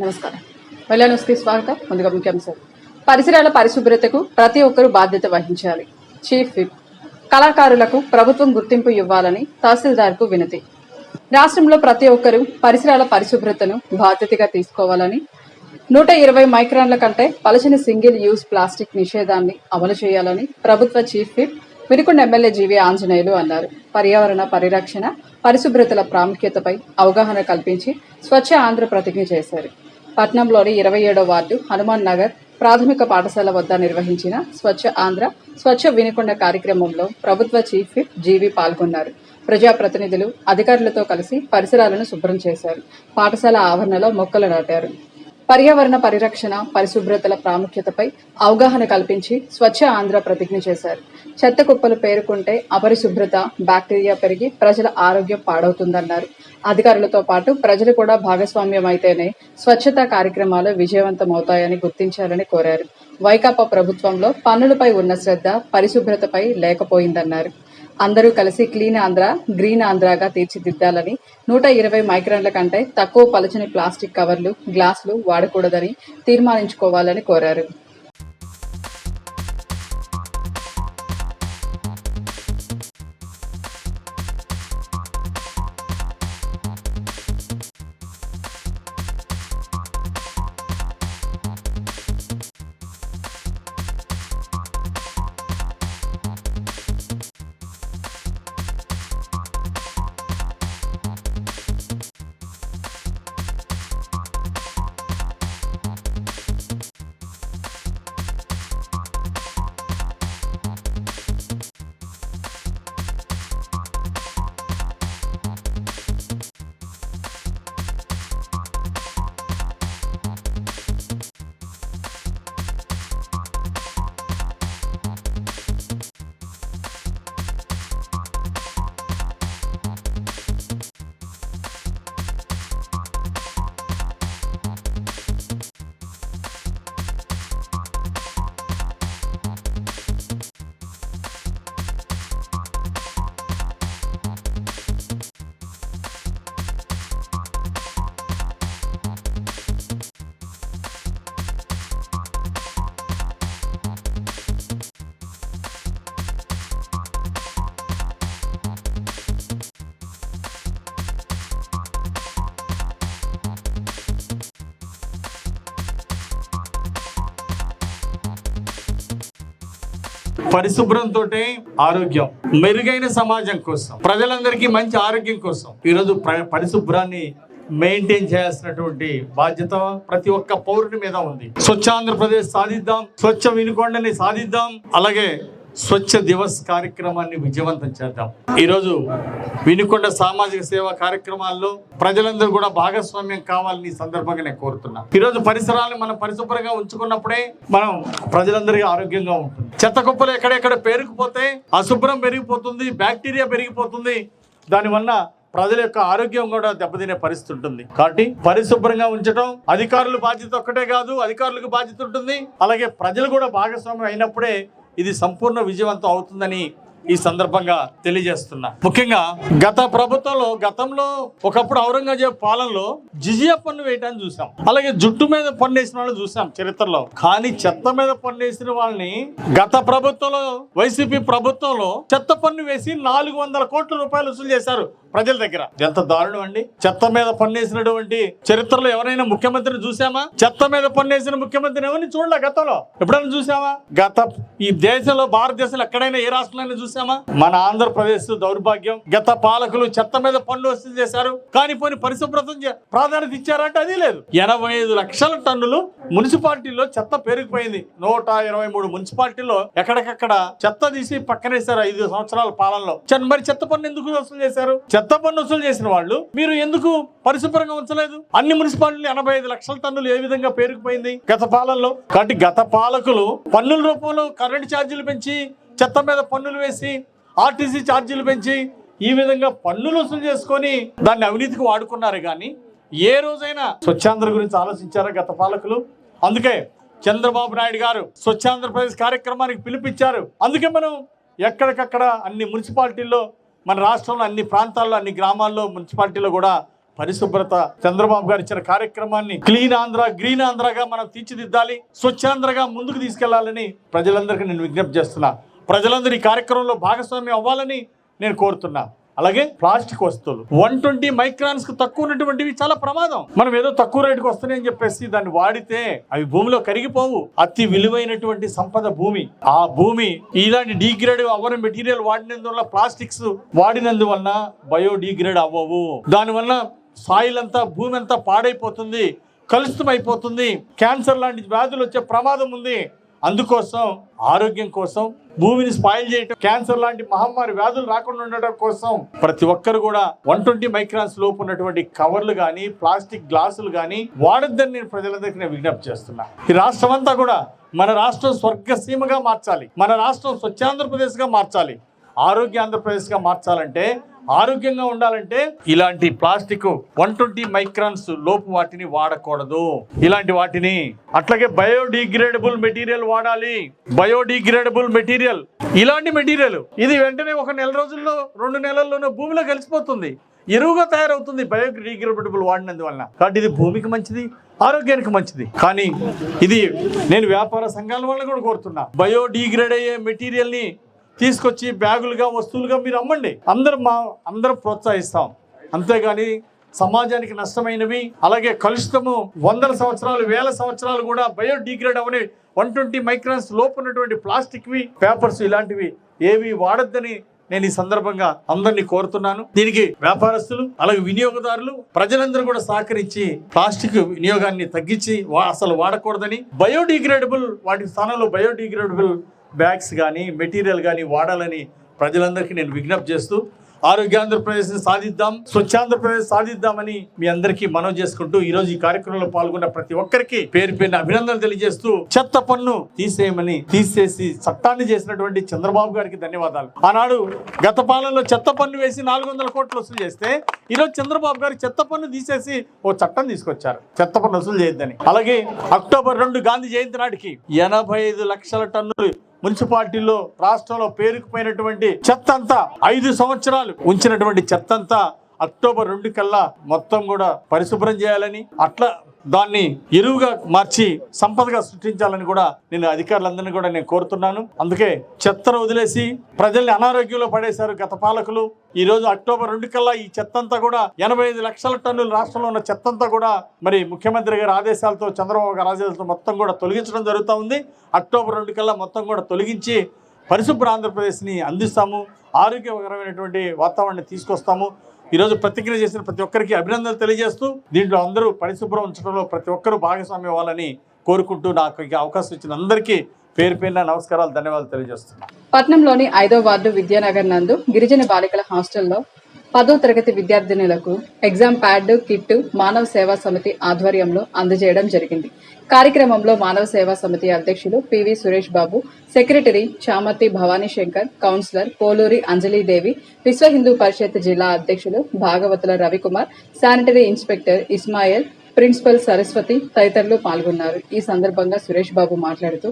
నమస్కారం. మహిళా న్యూస్కి స్వాగతం. ముందుగా ముఖ్యాంశాలు. పరిసరాల పరిశుభ్రతకు ప్రతి ఒక్కరూ బాధ్యత వహించాలి. Chief whip. కళాకారులకు ప్రభుత్వం గుర్తింపు ఇవ్వాలని తహసీల్దార్కు వినతి. రాష్ట్రంలో ప్రతి ఒక్కరూ పరిసరాల పరిశుభ్రతను బాధ్యతగా తీసుకోవాలని, 120 మైక్రాన్ల కంటే పలచని సింగిల్ యూజ్ ప్లాస్టిక్ నిషేధాన్ని అమలు చేయాలని ప్రభుత్వ chief whip Vinukonda MLA GV Anjaneyulu అన్నారు. పర్యావరణ పరిరక్షణ, పరిశుభ్రతల ప్రాముఖ్యతపై అవగాహన కల్పించి స్వచ్ఛ ఆంధ్ర ప్రతిజ్ఞ చేశారు. పట్నంలోని 27వ వార్డు హనుమాన్ నగర్ ప్రాథమిక పాఠశాల వద్ద నిర్వహించిన స్వచ్ఛ ఆంధ్ర, స్వచ్ఛ వినుకొండ కార్యక్రమంలో ప్రభుత్వ చీఫ్ విప్ జీవీ పాల్గొన్నారు. ప్రజాప్రతినిధులు, అధికారులతో కలిసి పరిసరాలను శుభ్రం చేశారు. పాఠశాల ఆవరణలో మొక్కలు నాటారు. పర్యావరణ పరిరక్షణ, పరిశుభ్రతల ప్రాముఖ్యతపై అవగాహన కల్పించి స్వచ్ఛ ఆంధ్ర ప్రతిజ్ఞ చేశారు. చెత్త కుప్పలు పేరుకుంటే అపరిశుభ్రత, బ్యాక్టీరియా పెరిగి ప్రజల ఆరోగ్యం పాడవుతుందన్నారు. అధికారులతో పాటు ప్రజలు కూడా భాగస్వామ్యం అయితేనే స్వచ్ఛతా కార్యక్రమాలు విజయవంతమవుతాయని గుర్తించాలని కోరారు. వైకాపా ప్రభుత్వంలో పన్నులపై ఉన్న శ్రద్ధ పరిశుభ్రతపై లేకపోయిందన్నారు. అందరూ కలిసి క్లీన్ ఆంధ్ర, గ్రీన్ ఆంధ్రాగా తీర్చిదిద్దాలని, 120 మైక్రాన్ల కంటే తక్కువ పలచని ప్లాస్టిక్ కవర్లు, గ్లాసులు వాడకూడదని తీర్మానించుకోవాలని కోరారు. పరిశుభ్రంతో ఆరోగ్యం, మెరుగైన సమాజం కోసం, ప్రజలందరికీ మంచి ఆరోగ్యం కోసం ఈరోజు పరిశుభ్రాన్ని మెయింటైన్ చేయాల్సినటువంటి బాధ్యత ప్రతి ఒక్క పౌరుని మీద ఉంది. స్వచ్ఛ ఆంధ్రప్రదేశ్ సాధిద్దాం, స్వచ్ఛ వినుకొండని సాధిద్దాం, అలాగే స్వచ్ఛ దివస్ కార్యక్రమాన్ని విజయవంతం చేద్దాం. ఈరోజు వినుకొండ సామాజిక సేవా కార్యక్రమాల్లో ప్రజలందరూ కూడా భాగస్వామ్యం కావాలని ఈ సందర్భంగా నేను కోరుతున్నా. ఈరోజు పరిసరాలను మనం పరిశుభ్రంగా ఉంచుకున్నప్పుడే మనం ప్రజలందరికీ ఆరోగ్యంగా ఉంటుంది. చెత్త కుప్పలు ఎక్కడెక్కడ పేరుకుపోతే అశుభ్రం పెరిగిపోతుంది, బ్యాక్టీరియా పెరిగిపోతుంది. దానివల్ల ప్రజల యొక్క ఆరోగ్యం కూడా దెబ్బతినే పరిస్థితి ఉంటుంది. కాబట్టి పరిశుభ్రంగా ఉంచడం అధికారుల బాధ్యత ఒక్కటే కాదు, అధికారులకు బాధ్యత ఉంటుంది. అలాగే ప్రజలు కూడా భాగస్వామ్యం అయినప్పుడే ఇది సంపూర్ణ విజయవంతం అవుతుందని ఈ సందర్భంగా తెలియజేస్తున్నా. ముఖ్యంగా గతంలో ఒకప్పుడు ఔరంగజేబ్ పాలనలో జిజియా పన్ను వేయటాన్ని చూసాం, అలాగే జుట్టు మీద పన్ను వేసిన వాళ్ళని చూసాం చరిత్రలో. కానీ చెత్త మీద పన్ను వేసిన వాళ్ళని గత ప్రభుత్వంలో, వైసీపీ ప్రభుత్వంలో చెత్త పన్ను వేసి 400 కోట్ల రూపాయలు వసూలు చేశారు ప్రజల దగ్గర. ఎంత దారుణం అండి! చెత్త మీద పన్నేసినటువంటి చరిత్రలో ఎవరైనా ముఖ్యమంత్రిని చూసామా? చెత్త మీద పన్నేసిన ముఖ్యమంత్రిని ఎవరిని చూడలే గతంలో. ఎప్పుడైనా చూసామా? ఈ దేశంలో, భారతదేశంలో ఎక్కడైనా ఏ రాష్ట్రంలో చూసామా? మన ఆంధ్రప్రదేశ్ దౌర్భాగ్యం. గత పాలకులు చెత్త మీద పన్ను వసూలు చేశారు, కానీ పోనీ పరిశుభ్రత ప్రాధాన్యత ఇచ్చారంటే అది లేదు. 85 లక్షల టన్నులు మున్సిపాలిటీలో చెత్త పెరిగిపోయింది. 123 మున్సిపాలిటీలో ఎక్కడికక్కడ చెత్త తీసి పక్కనేశారు 5 సంవత్సరాల పాలనలో. మరి చెత్త పన్ను ఎందుకు వసూలు చేశారు? చెత్త పన్ను వసూలు చేసిన వాళ్ళు మీరు ఎందుకు పరిశుభ్రంగా ఉంచలేదు? అన్ని మున్సిపాలిటీలు 85 లక్షల టన్నులు ఏ విధంగా పేరుకుపోయింది గత పాలనలో? కాబట్టి గత పాలకులు పన్నుల రూపంలో కరెంటు ఛార్జీలు పెంచి, చెత్త మీద పన్నులు వేసి, ఆర్టీసీ ఛార్జీలు పెంచి, ఈ విధంగా పన్నులు వసూలు చేసుకొని దాన్ని అవినీతికి వాడుకున్నారు. కానీ ఏ రోజైనా స్వచ్ఛాంధ్ర గురించి ఆలోచించారా గత పాలకులు? అందుకే చంద్రబాబు నాయుడు గారు స్వచ్ఛాంధ్రప్రదేశ్ కార్యక్రమానికి పిలుపిచ్చారు. అందుకే మనం ఎక్కడికక్కడ అన్ని మున్సిపాలిటీల్లో, మన రాష్ట్రంలో అన్ని ప్రాంతాల్లో, అన్ని గ్రామాల్లో, మున్సిపాలిటీలో కూడా పరిశుభ్రత చంద్రబాబు గారు ఇచ్చిన కార్యక్రమాన్ని క్లీన్ ఆంధ్ర గ్రీన్ ఆంధ్రగా మనం తీర్చిదిద్దాలి, స్వచ్ఛాంధ్రగా ముందుకు తీసుకెళ్లాలని ప్రజలందరికీ నేను విజ్ఞప్తి చేస్తున్నా. ప్రజలందరూ ఈ కార్యక్రమంలో భాగస్వామ్యం అవ్వాలని నేను కోరుతున్నా. అలాగే ప్లాస్టిక్ వస్తువులు 120 మైక్రాన్స్ కు తక్కువ ఉన్నటువంటివి చాలా ప్రమాదం. మనం ఏదో తక్కువ రేటుకు వస్తున్నాయి అని చెప్పేసి దాన్ని వాడితే అవి భూమిలో కరిగిపోవు. అతి విలువైనటువంటి సంపద భూమి. ఆ భూమి ఇలాంటి డీగ్రేడ్ అవ్వని మెటీరియల్ వాడినందువల్ల, ప్లాస్టిక్స్ వాడినందువల్ల బయోడీగ్రేడ్ అవ్వవు. దానివల్ల సాయిల్ అంతా, భూమి అంతా పాడైపోతుంది, కలుషితం అయిపోతుంది, క్యాన్సర్ లాంటి వ్యాధులు వచ్చే ప్రమాదం ఉంది. అందుకోసం ఆరోగ్యం కోసం, భూమిని స్పాయిల్ చేయటం, క్యాన్సర్ లాంటి మహమ్మారి వ్యాధులు రాకుండా ఉండటం కోసం ప్రతి ఒక్కరు కూడా 120 మైక్రాన్స్ లోపు ఉన్నటువంటి కవర్లు కానీ, ప్లాస్టిక్ గ్లాసులు కానీ వాడొద్దని నేను ప్రజలందరికీ నేను విజ్ఞప్తి చేస్తున్నా. ఈ రాష్ట్రం అంతా కూడా మన రాష్ట్రం స్వర్గసీమగా మార్చాలి, మన రాష్ట్రం స్వచ్ఛాంధ్రప్రదేశ్గా మార్చాలి, ఆరోగ్య ఆంధ్రప్రదేశ్గా మార్చాలంటే, ఆరోగ్యంగా ఉండాలంటే ఇలాంటి ప్లాస్టిక్ 120 మైక్రాన్స్ లోపు వాటిని వాడకూడదు. ఇలాంటి వాటిని అట్లాగే బయోడిగ్రేడబుల్ మెటీరియల్ వాడాలి. బయోడిగ్రేడబుల్ మెటీరియల్, ఇలాంటి మెటీరియల్ ఇది వెంటనే 1 నెల రోజుల్లో 2 నెలల్లోనే భూమిలో కలిసిపోతుంది, ఎరువుగా తయారవుతుంది బయోడిగ్రేడబుల్ వాడినందువల్ల. కాబట్టి ఇది భూమికి మంచిది, ఆరోగ్యానికి మంచిది. కానీ ఇది నేను వ్యాపార సంఘాల వల్ల కూడా కోరుతున్నా, బయోడిగ్రేడ్ అయ్యే మెటీరియల్ ని తీసుకొచ్చి బ్యాగులుగా, వస్తువులుగా మీరు అమ్మండి. అందరం ప్రోత్సహిస్తాం. అంతేగాని సమాజానికి నష్టమైనవి, అలాగే కలుషితము 100 సంవత్సరాలు 1000 సంవత్సరాలు కూడా బయోడిగ్రేడ్ అవని 120 మైక్రాన్స్ లోపు ఉన్నటువంటి ప్లాస్టిక్వి, పేపర్స్ ఇలాంటివి ఏవి వాడొద్దని నేను ఈ సందర్భంగా అందరినీ కోరుతున్నాను. దీనికి వ్యాపారస్తులు, అలాగే వినియోగదారులు, ప్రజలందరూ కూడా సహకరించి ప్లాస్టిక్ వినియోగాన్ని తగ్గించి అసలు వాడకూడదని, బయోడిగ్రేడబుల్ వాటి స్థానంలో బయోడిగ్రేడబుల్ బ్యాగ్స్ కానీ, మెటీరియల్ కానీ వాడాలని ప్రజలందరికీ నేను విజ్ఞప్తి చేస్తూ, ఆరోగ్య ఆంధ్రప్రదేశ్ సాధిద్దాం, స్వచ్ఛాంధ్రప్రదేశ్ సాధిద్దామని మీ అందరికీ మనవి చేసుకుంటూ, ఈ రోజు ఈ కార్యక్రమంలో పాల్గొన్న ప్రతి ఒక్కరికి పేరు పేరున అభినందనలు తెలియజేస్తూ, చెత్త పన్ను తీసేసి చట్టాన్ని చేసినటువంటి చంద్రబాబు గారికి ధన్యవాదాలు. ఆనాడు గత పాలనలో చెత్త పన్ను వేసి 400 కోట్లు వసూలు చేస్తే, ఈరోజు చంద్రబాబు గారు చెత్త పన్ను తీసేసి ఓ చట్టం తీసుకొచ్చారు, చెత్త పన్ను వసూలు చేయొద్దని. అలాగే అక్టోబర్ 2 గాంధీ జయంతి నాటికి 85 లక్షల టన్నులు మున్సిపాలిటీలో, రాష్ట్రంలో పేరుకుపోయినటువంటి చెత్త అంతా, 5 సంవత్సరాలు ఉంచినటువంటి చెత్త అంతా అక్టోబర్ 2 కల్లా మొత్తం కూడా పరిశుభ్రం చేయాలని, అట్లా దాన్ని ఎరువుగా మార్చి సంపదగా సృష్టించాలని కూడా నేను అధికారులందరినీ కూడా నేను కోరుతున్నాను. అందుకే చెత్తను వదిలేసి ప్రజల్ని అనారోగ్యంలో పడేశారు గత పాలకులు. ఈ రోజు అక్టోబర్ 2 కల్లా ఈ చెత్తంతా కూడా 85 లక్షల టన్నులు రాష్ట్రంలో ఉన్న చెత్తంతా కూడా మరి ముఖ్యమంత్రి గారి ఆదేశాలతో, చంద్రబాబు గారి ఆదేశాలతో మొత్తం కూడా తొలగించడం జరుగుతూ ఉంది. అక్టోబర్ 2 కల్లా మొత్తం కూడా తొలగించి పరిశుభ్ర ఆంధ్రప్రదేశ్ని అందిస్తాము, ఆరోగ్యకరమైనటువంటి వాతావరణాన్ని తీసుకొస్తాము. ఈరోజు ప్రతిజ్ఞ చేసిన ప్రతి ఒక్కరికి అభినందనలు తెలియజేస్తూ, దీంట్లో అందరూ పరిశుభ్రం ఉంచడంలో ప్రతి ఒక్కరూ భాగస్వామ్యం అవ్వాలని కోరుకుంటూ, నాకు ఈ అవకాశం ఇచ్చిన అందరికీ పేరు పేరున నమస్కారాలు, ధన్యవాదాలు తెలియజేస్తున్నాను. పట్నంలోని 5వ వార్డు విద్యానగర్ నందు గిరిజన బాలికల హాస్టల్లో 10వ తరగతి విద్యార్థినులకు ఎగ్జామ్ ప్యాడ్, కిట్ మానవ సేవా సమితి ఆధ్వర్యంలో అందజేయడం జరిగింది. కార్యక్రమంలో మానవ సేవా సమితి అధ్యక్షులు PV Suresh Babu, secretary Chamarthi Bhavani Shankar, councillor Poluri Anjalidevi, Vishwa Hindu Parishad జిల్లా అధ్యక్షులు Bhagavatula Ravikumar, sanitary inspector Ismail, principal Saraswati తదితరులు పాల్గొన్నారు. ఈ సందర్భంగా సురేష్ బాబు మాట్లాడుతూ,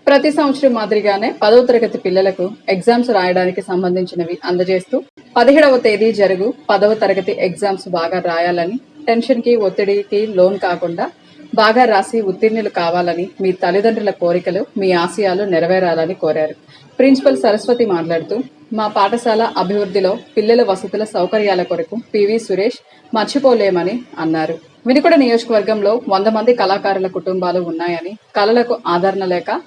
ప్రతి సంవత్సరం మాదిరిగానే 10వ తరగతి పిల్లలకు ఎగ్జామ్స్ రాయడానికి సంబంధించినవి అందజేస్తూ 17వ తేదీ జరుగు 10వ తరగతి ఎగ్జామ్స్ బాగా రాయాలని, టెన్షన్ కి ఒత్తిడికి లోన్ కాకుండా బాగా రాసి ఉత్తీర్ణులు కావాలని, మీ తల్లిదండ్రుల కోరికలు, మీ ఆశయాలు నెరవేరాలని కోరారు. ప్రిన్సిపల్ సరస్వతి మాట్లాడుతూ, మా పాఠశాల అభివృద్ధిలో పిల్లల వసతుల సౌకర్యాల కొరకు పివి సురేష్ మర్చిపోలేమని అన్నారు. వినుకొండ నియోజకవర్గంలో 100 మంది కళాకారుల కుటుంబాలు ఉన్నాయని, కళలకు ఆదరణ లేక,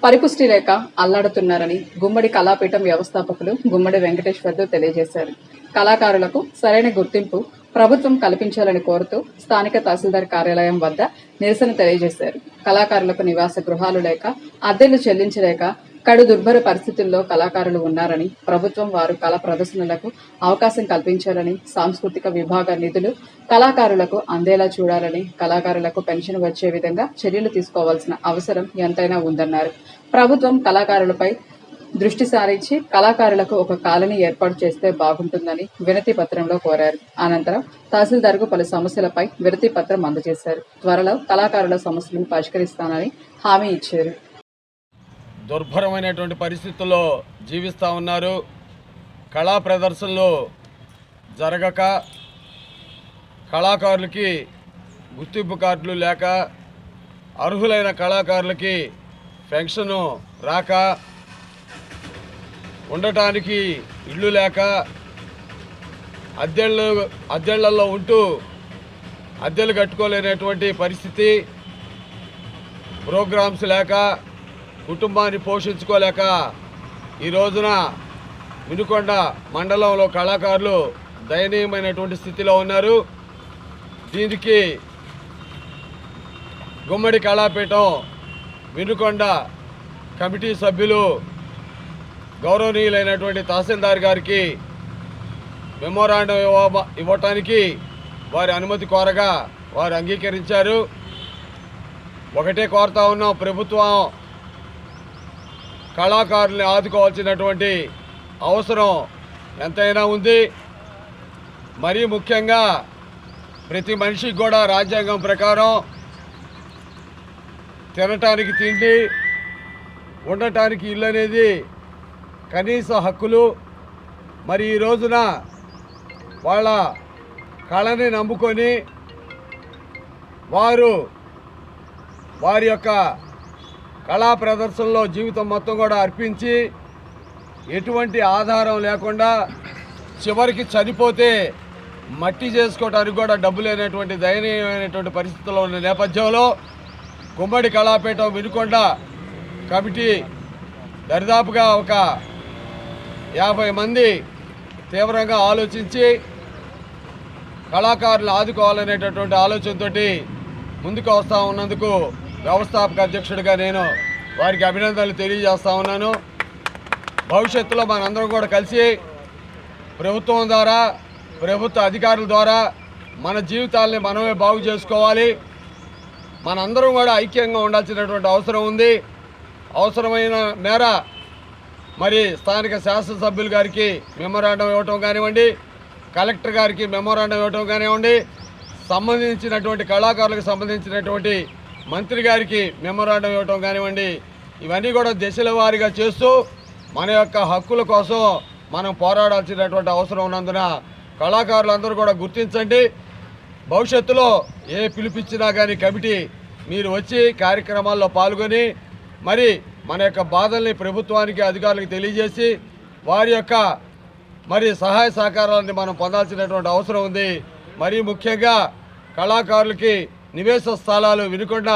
పరిపుష్టి లేక అల్లాడుతున్నారని గుమ్మడి కళాపీఠం వ్యవస్థాపకులు గుమ్మడి వెంకటేశ్వర్లు తెలియజేశారు. కళాకారులకు సరైన గుర్తింపు ప్రభుత్వం కల్పించాలని కోరుతూ స్థానిక తహసీల్దార్ కార్యాలయం వద్ద నిరసన తెలియజేశారు. కళాకారులకు నివాస గృహాలు లేక, అద్దెలు చెల్లించలేక కడు దుర్భర పరిస్థితుల్లో కళాకారులు ఉన్నారని, ప్రభుత్వం వారు కళా ప్రదర్శనలకు అవకాశం కల్పించాలని, సాంస్కృతిక విభాగ నిధులు కళాకారులకు అందేలా చూడాలని, కళాకారులకు పెన్షన్ వచ్చే విధంగా చర్యలు తీసుకోవాల్సిన అవసరం ఎంతైనా ఉందన్నారు. ప్రభుత్వం కళాకారులపై దృష్టి సారించి కళాకారులకు ఒక కాలనీ ఏర్పాటు చేస్తే బాగుంటుందని వినతి పత్రంలో కోరారు. అనంతరం తహసీల్దార్కు పలు సమస్యలపై వినతి పత్రం అందజేశారు. త్వరలో కళాకారుల సమస్యలను పరిష్కరిస్తానని హామీ ఇచ్చారు. దుర్భరమైనటువంటి పరిస్థితుల్లో జీవిస్తూ ఉన్నారు. కళా ప్రదర్శనలు జరగక కళాకారులకి గుర్తింపు కార్డులు లేక, అర్హులైన కళాకారులకి పెన్షను రాక, ఉండటానికి ఇళ్ళు లేక, అద్దెళ్లలో ఉంటూ అద్దెలు కట్టుకోలేనటువంటి పరిస్థితి, ప్రోగ్రామ్స్ లేక, కుటుంబాన్ని పోషించుకోలేక ఈ రోజున వినుకొండ మండలంలో కళాకారులు దయనీయమైనటువంటి స్థితిలో ఉన్నారు. దీనికి గుమ్మడి కళాపీఠం వినుకొండ కమిటీ సభ్యులు గౌరవనీయులైనటువంటి తహసీల్దార్ గారికి మెమోరాండం ఇవ్వటానికి వారి అనుమతి కోరగా వారు అంగీకరించారు. ఒకటే కోరుతా ఉన్నాం, ప్రభుత్వం కళాకారుల్ని ఆదుకోవాల్సినటువంటి అవసరం ఎంతైనా ఉంది. మరీ ముఖ్యంగా ప్రతి మనిషికి కూడా రాజ్యాంగం ప్రకారం తినటానికి తిండి, ఉండటానికి ఇల్లు అనేది కనీస హక్కులు. మరి ఈ రోజున వాళ్ళ కళని నమ్ముకొని వారి యొక్క కళా ప్రదర్శనలో జీవితం మొత్తం కూడా అర్పించి ఎటువంటి ఆధారం లేకుండా చివరికి చనిపోతే మట్టి చేసుకోవడానికి కూడా డబ్బు లేనటువంటి దయనీయమైనటువంటి పరిస్థితుల్లో ఉన్న నేపథ్యంలో గుమ్మడి కళాపీఠం వినుకొండ కమిటీ దరిదాపుగా ఒక 50 మంది తీవ్రంగా ఆలోచించి కళాకారులు ఆదుకోవాలనేటటువంటి ఆలోచనతోటి ముందుకు వస్తూ ఉన్నందుకు వ్యవస్థాపక అధ్యక్షుడిగా నేను వారికి అభినందనలు తెలియజేస్తా ఉన్నాను. భవిష్యత్తులో మనందరం కూడా కలిసి ప్రభుత్వం ద్వారా, ప్రభుత్వ అధికారుల ద్వారా మన జీవితాలని మనమే బాగు చేసుకోవాలి. మనందరం కూడా ఐక్యంగా ఉండాల్సినటువంటి అవసరం ఉంది. అవసరమైన మేర మరి స్థానిక శాసనసభ్యులు గారికి మెమోరాండం ఇవ్వటం కానివ్వండి, కలెక్టర్ గారికి మెమోరాండం ఇవ్వటం కానివ్వండి, సంబంధించినటువంటి కళాకారులకు సంబంధించినటువంటి మంత్రి గారికి మెమోరాండం ఇవ్వటం కానివ్వండి, ఇవన్నీ కూడా దశల వారీగా చేస్తూ మన యొక్క హక్కుల కోసం మనం పోరాడాల్సినటువంటి అవసరం ఉన్నందున కళాకారులందరూ కూడా గుర్తించండి. భవిష్యత్తులో ఏ పిలిపించినా కానీ కమిటీ మీరు వచ్చి కార్యక్రమాల్లో పాల్గొని మరి మన యొక్క బాధల్ని ప్రభుత్వానికి, అధికారులకు తెలియజేసి వారి యొక్క మరి సహాయ సహకారాలని మనం పొందాల్సినటువంటి అవసరం ఉంది. మరీ ముఖ్యంగా కళాకారులకి నివేశ స్థలాలు వినుకొండ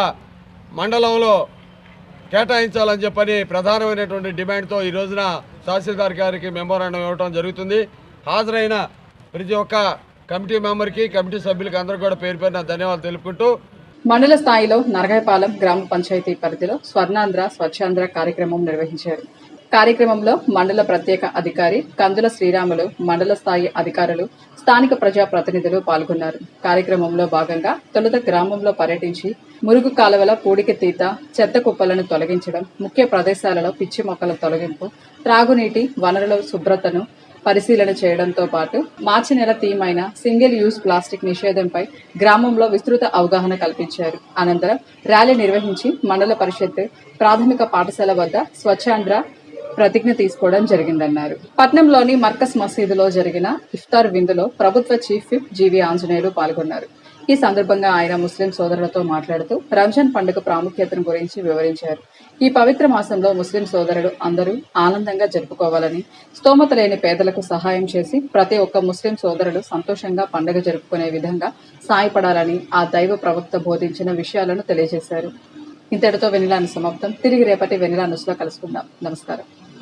మండలంలో కేటాయించాలని చెప్పని ప్రధానమైనటువంటి డిమాండ్తో ఈ రోజున తహసీల్దార్ గారికి మెమోరాండం ఇవ్వడం జరుగుతుంది. హాజరైన ప్రతి ఒక్క కమిటీ మెంబర్కి, కమిటీ సభ్యులకి అందరూ కూడా పేరు పేరున ధన్యవాదాలు తెలుపుకుంటూ మండల స్థాయిలో నరగాయపాలెం గ్రామ పంచాయతీ పరిధిలో స్వర్ణాంధ్ర స్వచ్ఛాంధ్ర కార్యక్రమం నిర్వహించారు. కార్యక్రమంలో మండల ప్రత్యేక అధికారి కందుల శ్రీరాములు, మండల స్థాయి అధికారులు, స్థానిక ప్రజా ప్రతినిధులు పాల్గొన్నారు. కార్యక్రమంలో భాగంగా తొలుత గ్రామంలో పర్యటించి మురుగు కాలువల పూడికి తీత, చెత్త కుప్పలను తొలగించడం, ముఖ్య ప్రదేశాలలో పిచ్చి మొక్కల తొలగింపు, త్రాగునీటి వనరుల శుభ్రతను పరిశీలన చేయడంతో పాటు మార్చి నెల థీమ్ అయిన సింగిల్ యూజ్ ప్లాస్టిక్ నిషేధంపై గ్రామంలో విస్తృత అవగాహన కల్పించారు. అనంతరం ర్యాలీ నిర్వహించి మండల పరిషత్ ప్రాథమిక పాఠశాల వద్ద స్వచ్ఛాంధ్ర ప్రతిజ్ఞ తీసుకోవడం జరిగిందన్నారు. పట్నంలోని మర్కజ్ మసీదులో జరిగిన ఇఫ్తార్ విందులో ప్రభుత్వ చీఫ్ విప్ జీవి ఆంజనేయులు పాల్గొన్నారు. ఈ సందర్భంగా ఆయన ముస్లిం సోదరులతో మాట్లాడుతూ రంజాన్ పండుగ ప్రాముఖ్యతను గురించి వివరించారు. ఈ పవిత్ర మాసంలో ముస్లిం సోదరులు అందరూ ఆనందంగా జరుపుకోవాలని, స్తోమత లేని పేదలకు సహాయం చేసి ప్రతి ఒక్క ముస్లిం సోదరులు సంతోషంగా పండుగ జరుపుకునే విధంగా సాయపడాలని ఆ దైవ ప్రవక్త బోధించిన విషయాలను తెలియజేశారు. ఇంతటితో వెనిలా సమాప్తం. తిరిగి రేపటి వెనిలా న్యూస్లో కలుసుకుందాం. నమస్కారం.